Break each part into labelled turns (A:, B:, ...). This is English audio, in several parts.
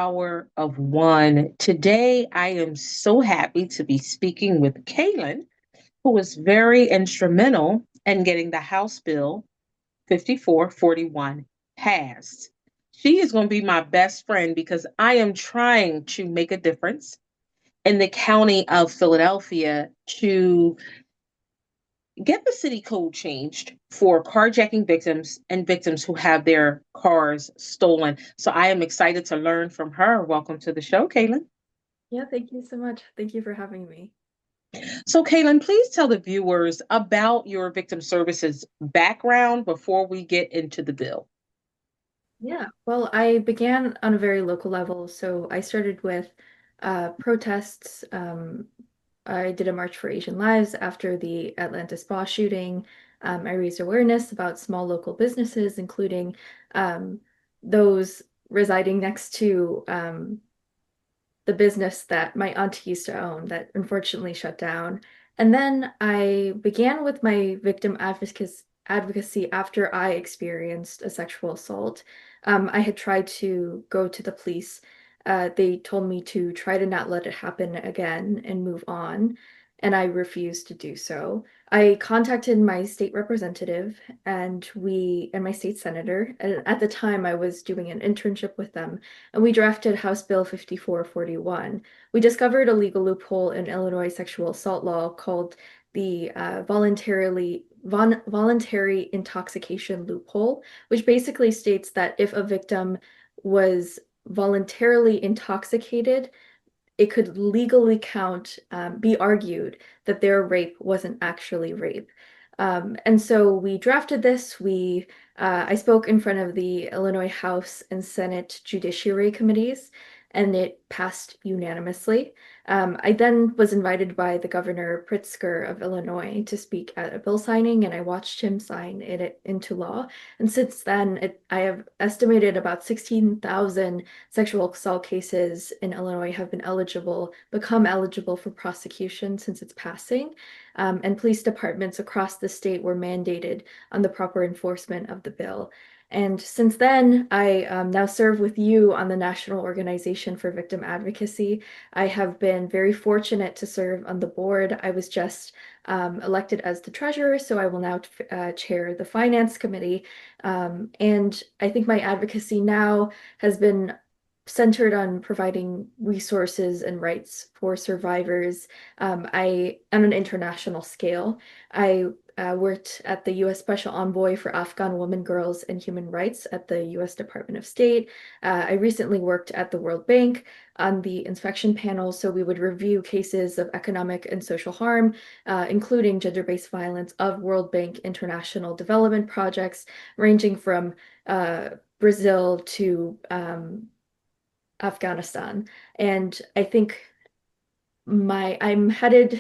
A: power of one. Today, I am so happy to be speaking with Kaylyn, who was very instrumental in getting the House Bill 5441 passed. She is going to be my best friend because I am trying to make a difference in the county of Philadelphia to get the city code changed for carjacking victims and victims who have their cars stolen. So I am excited to learn from her. Welcome to the show, Kaylyn.
B: Yeah, thank you so much. Thank you for having me.
A: So, Kaylyn, please tell the viewers about your victim services background before we get into the bill.
B: Yeah, well, I began on a very local level. So I started with protests. I did a March for Asian Lives after the Atlanta spa shooting. I raised awareness about small local businesses, including um, those residing next to the business that my auntie used to own that unfortunately shut down. And then I began with my victim advocacy after I experienced a sexual assault. I had tried to go to the police. They told me to try to not let it happen again and move on, and I refused to do so. I contacted my state representative and my state senator. And at the time, I was doing an internship with them, and we drafted House Bill 5441. We discovered a legal loophole in Illinois sexual assault law called the voluntary intoxication loophole, which basically states that if a victim was voluntarily intoxicated, it could legally be argued that their rape wasn't actually rape. And so we drafted this. I spoke in front of the Illinois House and Senate Judiciary Committees, and it passed unanimously. I then was invited by the Governor Pritzker of Illinois to speak at a bill signing, and I watched him sign it into law. And since then, I have estimated about 16,000 sexual assault cases in Illinois have become eligible for prosecution since its passing, and police departments across the state were mandated on the proper enforcement of the bill. And since then, I now serve with you on the National Organization for Victim Advocacy. I have been very fortunate to serve on the board. I was just elected as the treasurer, so I will now chair the finance committee. And I think my advocacy now has been centered on providing resources and rights for survivors. On an international scale. I worked at the U.S. Special Envoy for Afghan women, girls, and human rights at the U.S. Department of State. I recently worked at the World Bank on the inspection panel, so we would review cases of economic and social harm, including gender-based violence of World Bank international development projects, ranging from Brazil to Afghanistan. And I think I'm headed,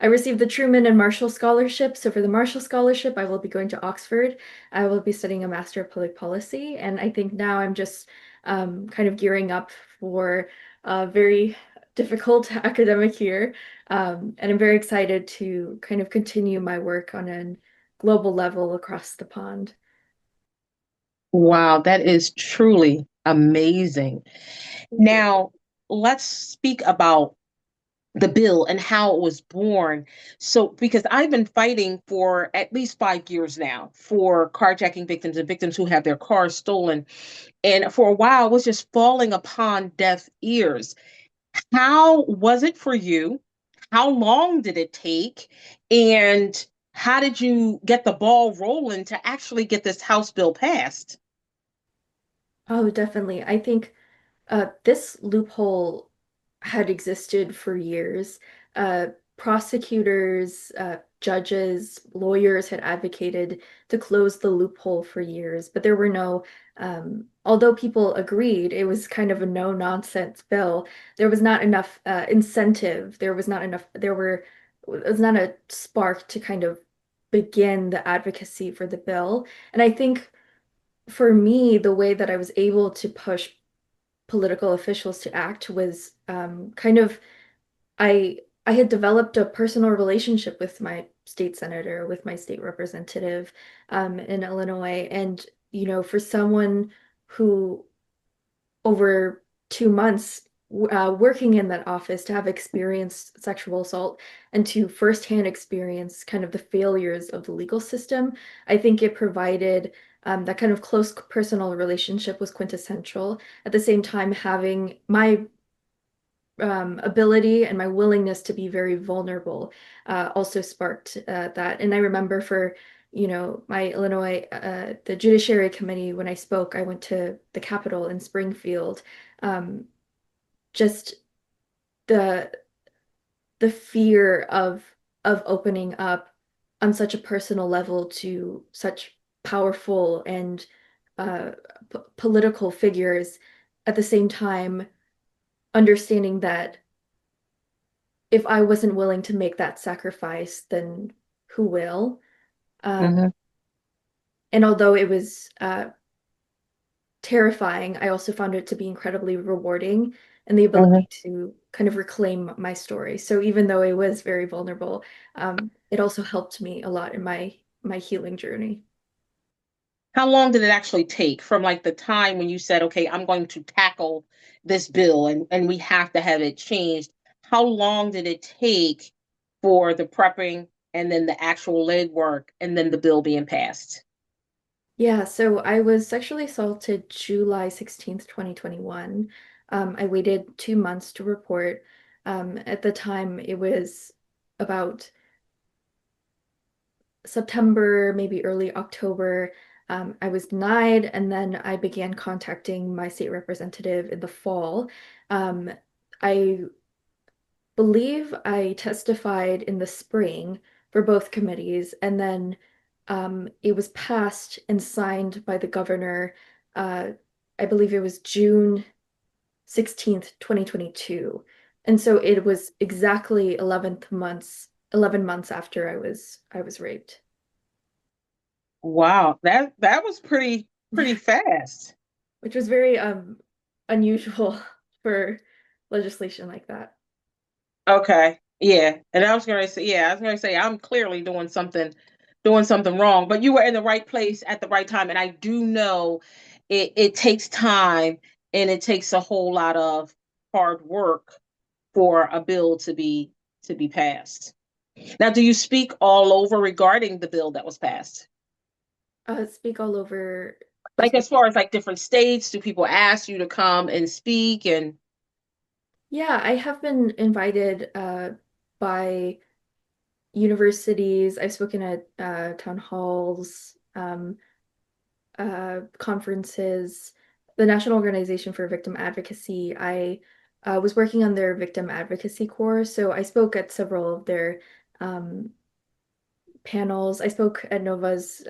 B: I received the Truman and Marshall Scholarship. So for the Marshall Scholarship, I will be going to Oxford. I will be studying a Master of Public Policy. And I think now I'm just kind of gearing up for a very difficult academic year. And I'm very excited to kind of continue my work on a global level across the pond.
A: Wow, that is truly amazing. Now, let's speak about the bill and how it was born. So, because I've been fighting for at least 5 years now for carjacking victims and victims who have their cars stolen. And for a while, it was just falling upon deaf ears. How was it for you? How long did it take? And how did you get the ball rolling to actually get this House bill passed?
B: Oh, definitely. I think this loophole had existed for years. Prosecutors, judges, lawyers had advocated to close the loophole for years, but there were although people agreed it was kind of a no-nonsense bill, there was not enough incentive. It was not a spark to kind of begin the advocacy for the bill. And I think for me, the way that I was able to push political officials to act was kind of I I had developed a personal relationship with my state senator, with my state representative in Illinois, and for someone who over 2 months working in that office to have experienced sexual assault and to firsthand experience kind of the failures of the legal system. I think it provided that kind of close personal relationship was quintessential. At the same time, having my ability and my willingness to be very vulnerable also sparked that. And I remember for, my Illinois, the Judiciary Committee, when I spoke, I went to the Capitol in Springfield. Um, just the the fear of opening up on such a personal level to such powerful and uh, political figures, at the same time understanding that if I wasn't willing to make that sacrifice, then who will? Um,
A: Hmm.
B: and although it was terrifying, I also found it to be incredibly rewarding and the
A: Hmm.
B: ability to kind of reclaim my story. So even though it was very vulnerable, it also helped me a lot in my healing journey.
A: How long did it actually take from like the time when you said, okay, I'm going to tackle this bill and we have to have it changed? How long did it take for the prepping and then the actual legwork and then the bill being passed?
B: Yeah, so I was sexually assaulted July 16th, 2021. I waited 2 months to report. At the time, it was about September, maybe early October. I was denied, and then I began contacting my state representative in the fall. Um, I believe I testified in the spring for both committees, and then it was passed and signed by the governor. Uh, I believe it was June 16th, 2022. And so it was exactly 11 months after I was raped,
A: Wow, that was pretty fast.
B: which was very unusual for legislation like that.
A: Okay. Yeah. And I was gonna say I'm clearly doing something wrong, but you were in the right place at the right time. And I do know it takes time and it takes a whole lot of hard work for a bill to be passed. Now, do you speak all over regarding the bill that was passed?
B: Speak all over
A: Like
B: just
A: as far as like different states, do people ask you to come and speak and
B: yeah, I have been invited by universities. I've spoken at town halls, conferences, the National Organization for Victim Advocacy. I was working on their victim advocacy course, so I spoke at several of their um, panels. I spoke at Nova's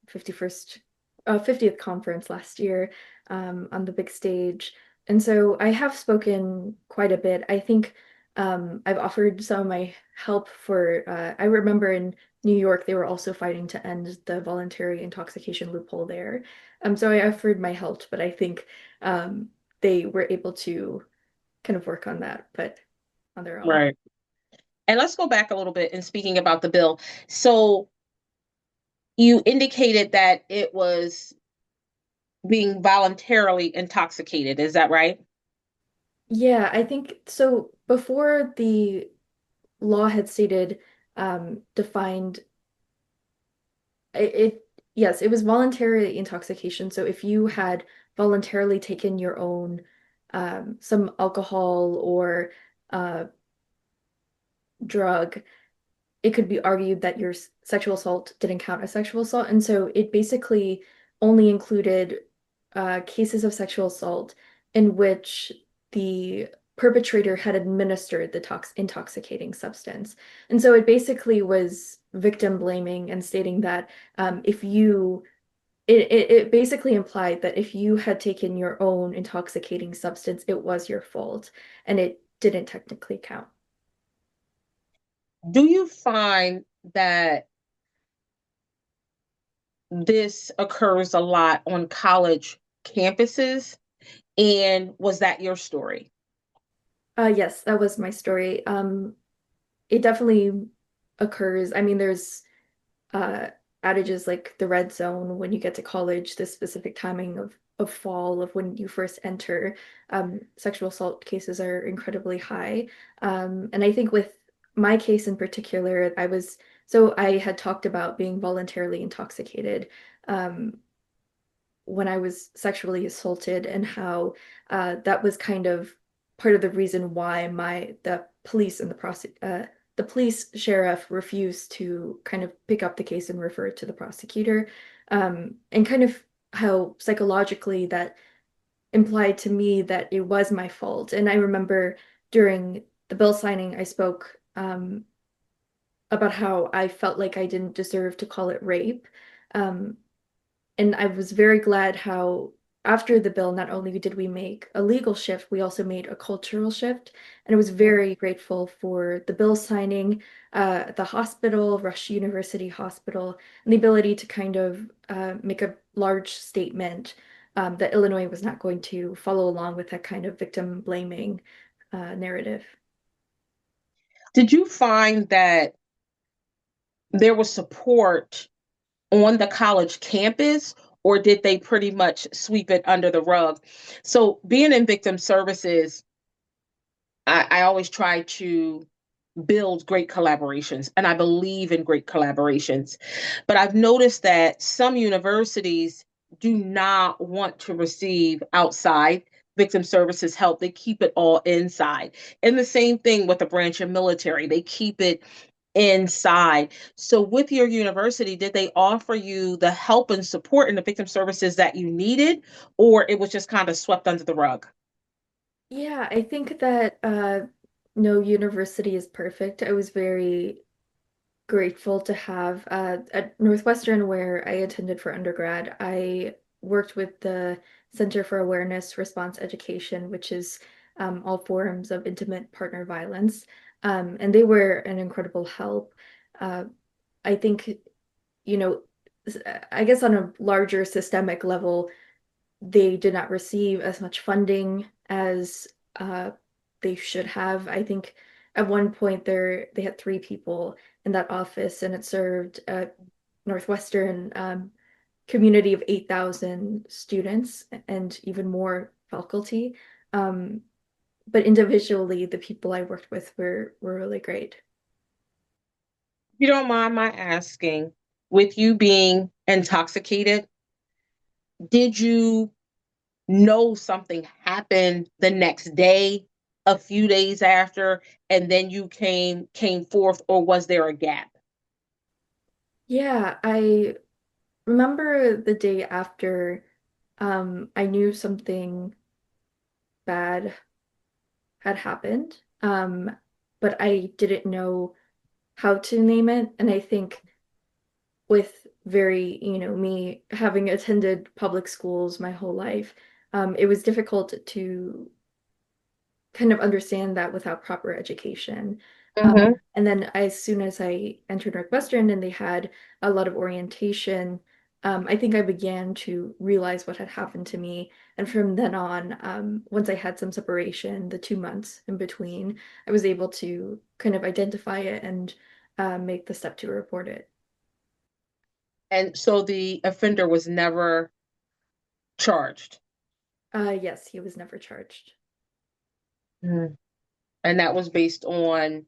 B: 51st, 50th conference last year on the big stage. And so I have spoken quite a bit. I think I've offered some of my help for, I remember in New York, they were also fighting to end the voluntary intoxication loophole there. So I offered my help, but I think um, they were able to kind of work on that, but on their own.
A: right? And let's go back a little bit in speaking about the bill. So you indicated that it was being voluntarily intoxicated. Is that right?
B: Yeah, I think so. Before the law had stated defined it, yes, it was voluntary intoxication. So if you had voluntarily taken your own some alcohol or uh, drug, it could be argued that your sexual assault didn't count as sexual assault. And so it basically only included cases of sexual assault in which the perpetrator had administered the intoxicating substance. And so it basically was victim blaming and stating that if you, it basically implied that if you had taken your own intoxicating substance, it was your fault and it didn't technically count.
A: Do you find that this occurs a lot on college campuses? And was that your story?
B: Yes, that was my story. It definitely occurs. I mean, there's uh adages like the red zone when you get to college, the specific timing of of fall of when you first enter. Sexual assault cases are incredibly high. And I think with my case in particular, I had talked about being voluntarily intoxicated when I was sexually assaulted, and how that was kind of part of the reason why the police and the police sheriff refused to kind of pick up the case and refer it to the prosecutor, and kind of how psychologically that implied to me that it was my fault. And I remember during the bill signing, I spoke about how I felt like I didn't deserve to call it rape. Um, and I was very glad how after the bill, not only did we make a legal shift, we also made a cultural shift. And I was very grateful for the bill signing, the hospital, Rush University Hospital, and the ability to kind of make a large statement that Illinois was not going to follow along with that kind of victim blaming narrative.
A: Did you find that there was support on the college campus, or did they pretty much sweep it under the rug? So, being in victim services, I always try to build great collaborations, and I believe in great collaborations. But I've noticed that some universities do not want to receive outside victim services help. They keep it all inside. And the same thing with the branch of military, they keep it inside. So, with your university, did they offer you the help and support in the victim services that you needed, or it was just kind of swept under the rug?
B: Yeah, I think that no university is perfect. I was very grateful to have at Northwestern, where I attended for undergrad. I worked with the Center for Awareness Response Education, which is all forms of intimate partner violence. And they were an incredible help. Uh, I think, you know, I guess on a larger systemic level, they did not receive as much funding as they should have. I think at one point they had three people in that office, and it served a Northwestern community of 8,000 students and even more faculty. Um, but individually, the people I worked with were really great.
A: You don't mind my asking, with you being intoxicated, did you know something happened the next day, a few days after, and then you came forth, or was there a gap?
B: Yeah, I remember the day after I knew something bad had happened, but I didn't know how to name it. And I think with me having attended public schools my whole life, it was difficult to kind of understand that without proper education.
A: Hmm.
B: And then as soon as I entered Northwestern and they had a lot of orientation, I think I began to realize what had happened to me. And from then on, once I had some separation, the 2 months in between, I was able to kind of identify it and make the step to report it.
A: And so the offender was never charged.
B: Yes, he was never charged.
A: Mm. And that was based on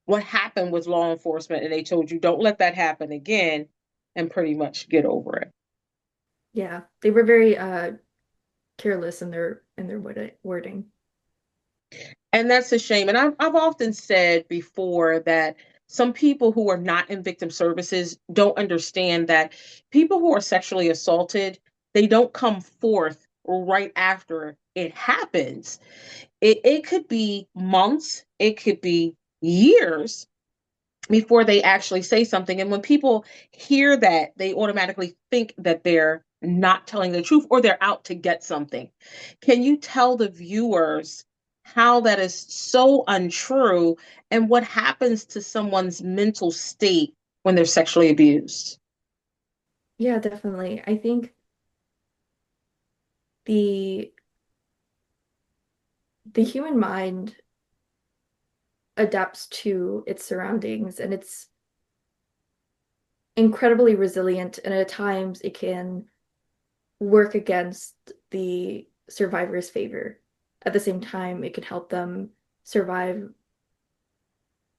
A: what happened with law enforcement, and they told you don't let that happen again, and pretty much get over it.
B: Yeah, they were very careless in their wording.
A: And that's a shame. And I've often said before that some people who are not in victim services don't understand that people who are sexually assaulted, they don't come forth right after it happens. It could be months, it could be years before they actually say something. And when people hear that, they automatically think that they're not telling the truth or they're out to get something. Can you tell the viewers how that is so untrue and what happens to someone's mental state when they're sexually abused?
B: Yeah, definitely. I think the the human mind adapts to its surroundings, and it's incredibly resilient, and at times it can work against the survivor's favor. At the same time, it could help them survive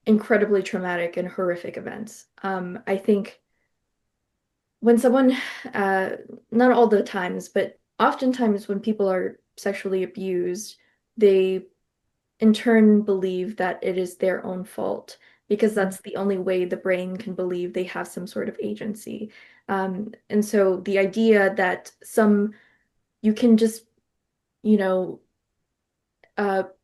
B: incredibly traumatic and horrific events. I think when someone, uh, not all the times, but oftentimes when people are sexually abused, they in turn believe that it is their own fault because
A: Mhm.
B: that's the only way the brain can believe they have some sort of agency. And so the idea that you can just, you know,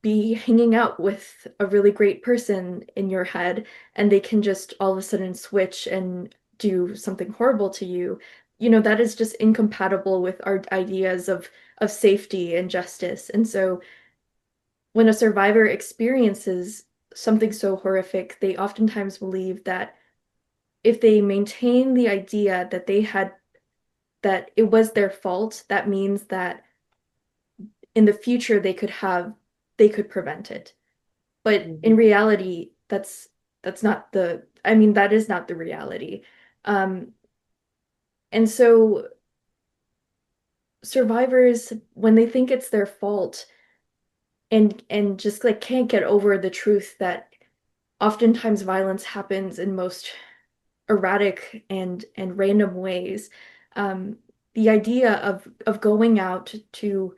B: be hanging out with a really great person in your head and they can just all of a sudden switch and do something horrible to you, that is just incompatible with our ideas of safety and justice. And so when a survivor experiences something so horrific, they oftentimes believe that if they maintain the idea that that it was their fault, that means that in the future they could prevent it. But in
A: Mhm.
B: reality, that's not I mean, that is not the reality. Um, and so survivors, when they think it's their fault and just like can't get over the truth that oftentimes violence happens in most erratic and random ways. Um, the idea of going out to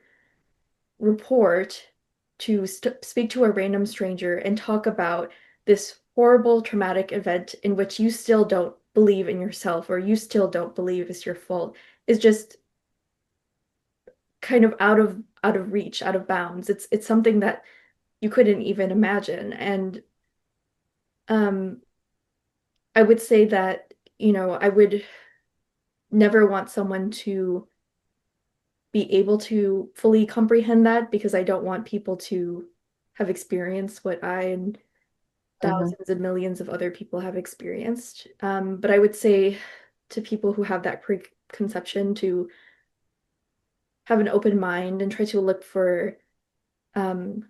B: report, to speak to a random stranger and talk about this horrible traumatic event in which you still don't believe in yourself or you still don't believe is your fault is just kind of out of reach, out of bounds. It's something that you couldn't even imagine. And um, I would say that, I would never want someone to be able to fully comprehend that because I don't want people to have experienced what I and
A: Mhm.
B: thousands and millions of other people have experienced. But I would say to people who have that preconception to have an open mind and try to look for um,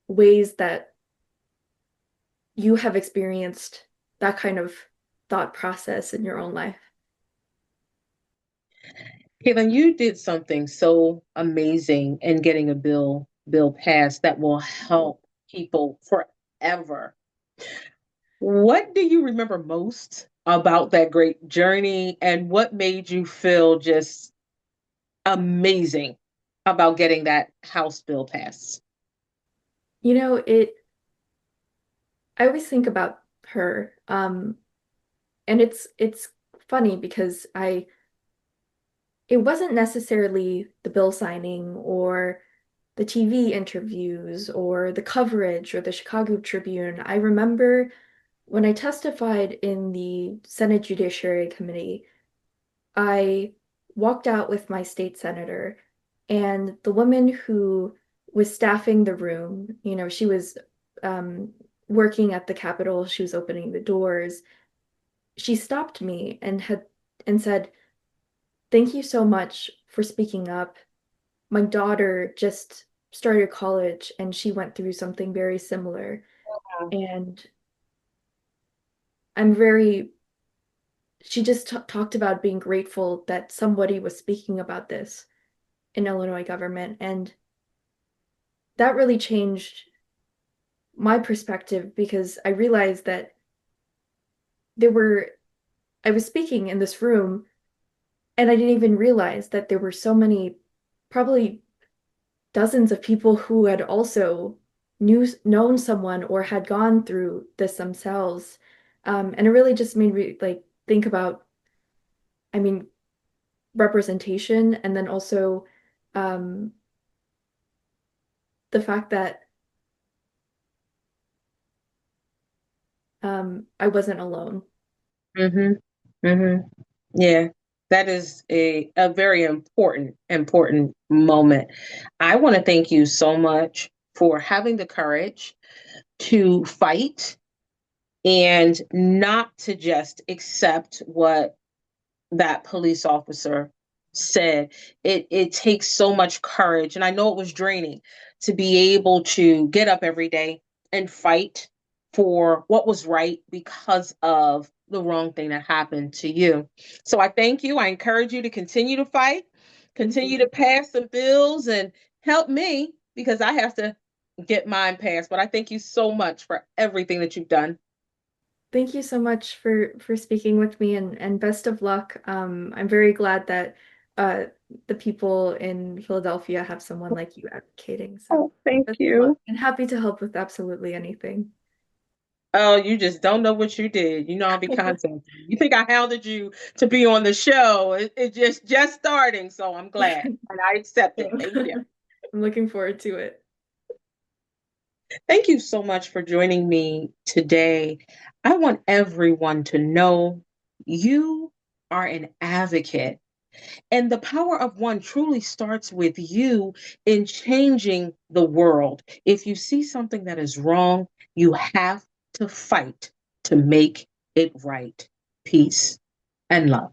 B: ways that you have experienced that kind of thought process in your own life.
A: Kaylin, you did something so amazing in getting a bill passed that will help people forever. What do you remember most about that great journey, and what made you feel just amazing about getting that House bill passed?
B: I always think about her. And it's funny because it wasn't necessarily the bill signing or the TV interviews or the coverage or the Chicago Tribune. I remember when I testified in the Senate Judiciary Committee, I walked out with my state senator, and the woman who was staffing the room, she was um, working at the Capitol, she was opening the doors. She stopped me and said, "Thank you so much for speaking up. My daughter just started college and she went through something very similar. And I'm very, she just talked about being grateful that somebody was speaking about this in Illinois government. And that really changed my perspective because I realized that there were, I was speaking in this room and I didn't even realize that there were so many, probably dozens of people who had also known someone or had gone through this themselves. And it really just made me like think about, I mean, representation and then also um, the fact that I wasn't alone.
A: Mm-hmm. Mm-hmm. Yeah, that is a very important moment. I want to thank you so much for having the courage to fight and not to just accept what that police officer said. It takes so much courage, and I know it was draining to be able to get up every day and fight for what was right because of the wrong thing that happened to you. So I thank you. I encourage you to continue to fight,
B: Thank
A: Continue
B: you.
A: to pass some bills and help me because I have to get mine passed. But I thank you so much for everything that you've done.
B: Thank you so much for speaking with me and best of luck. I'm very glad that uh, the people in Philadelphia have someone like you advocating. So
A: Oh, thank
B: best of luck
A: you.
B: and happy to help with absolutely anything.
A: Oh, you just don't know what you did. You know, I'll be contacting you. You think I hounded you to be on the show? It just starting, so I'm glad and I accept it. Thank you.
B: I'm looking forward to it.
A: Thank you so much for joining me today. I want everyone to know you are an advocate, and the power of one truly starts with you in changing the world. If you see something that is wrong, you have to fight to make it right. Peace and love.